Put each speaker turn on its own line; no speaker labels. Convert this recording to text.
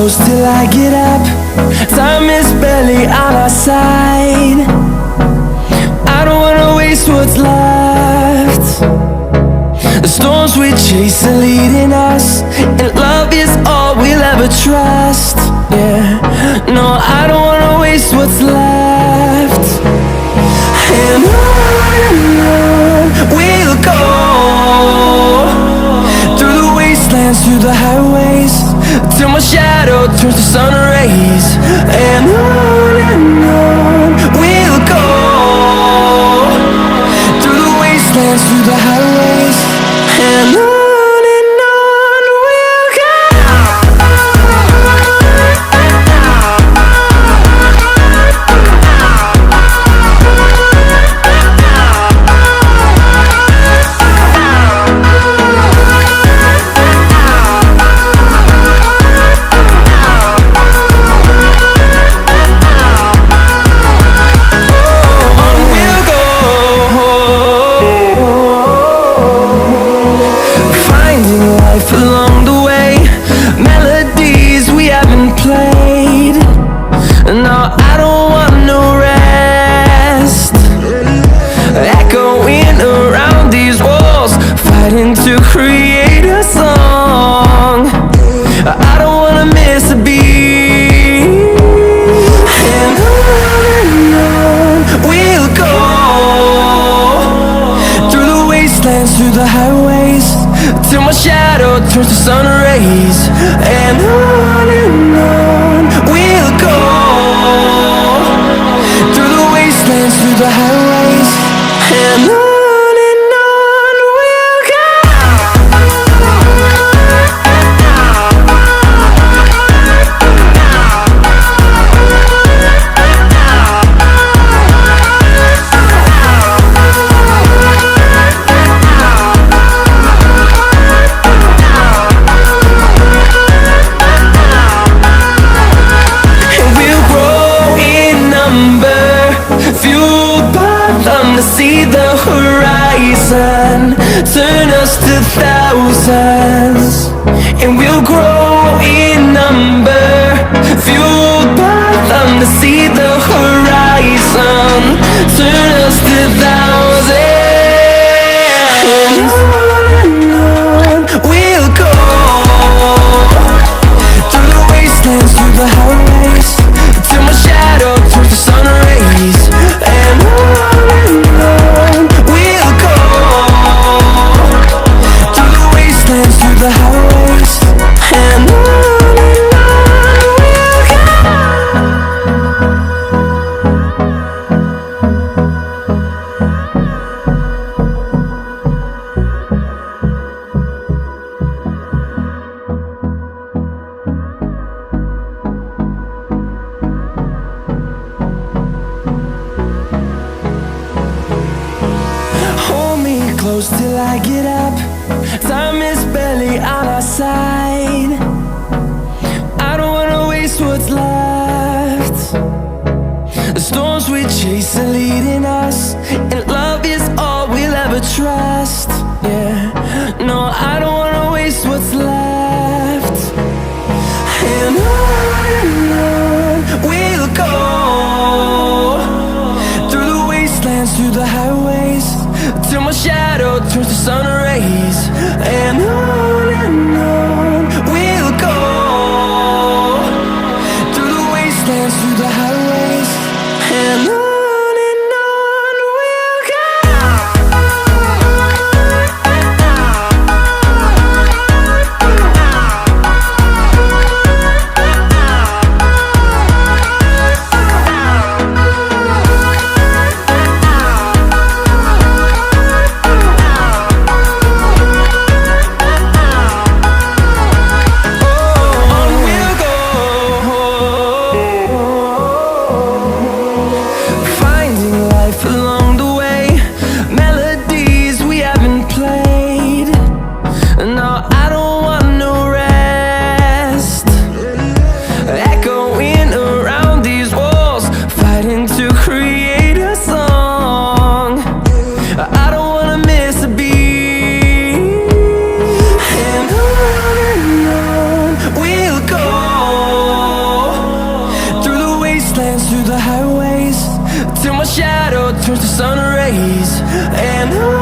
close till I get up. Time is barely on our side. I don't wanna waste what's left. The storms we chase are leading us, and love is all we'll ever trust. Yeah, no, I don't wanna waste what's left. And on we'll go, through the wastelands, through the highways, till my shadow turns to sun rays. And on we'll go, through the wastelands, through the highways, and on we'll go. Along the way, melodies we haven't played. No, I don't want no rest. Echoing around these walls, fighting to create a song. I don't wanna miss a beat. And on we'll go, through the wastelands, through the highways, till my shadow turns to sun rays. And on we'll go, through the wastelands, through the highways, and on we'll go. To see the horizon turn us to thousands, and we'll grow in number, fueled by them. To see the horizon turn us to thousands, and on we'll go, through the wastelands, through the highways, till my shadow turns to sun rays. And we'll go, through the wastelands, through the highways, and on we'll go. Close till I get up. Time is barely on our side. I don't wanna waste what's left. The storms we chase are leading us, and love is all we'll ever trust. Yeah, no, I don't wanna waste what's left. And on we'll go, through the wastelands, through the highways, till my shadow turns to sun rays. And on we'll go, through the wastelands, through the highways, and on we'll go. we'll go. turns to sun rays, and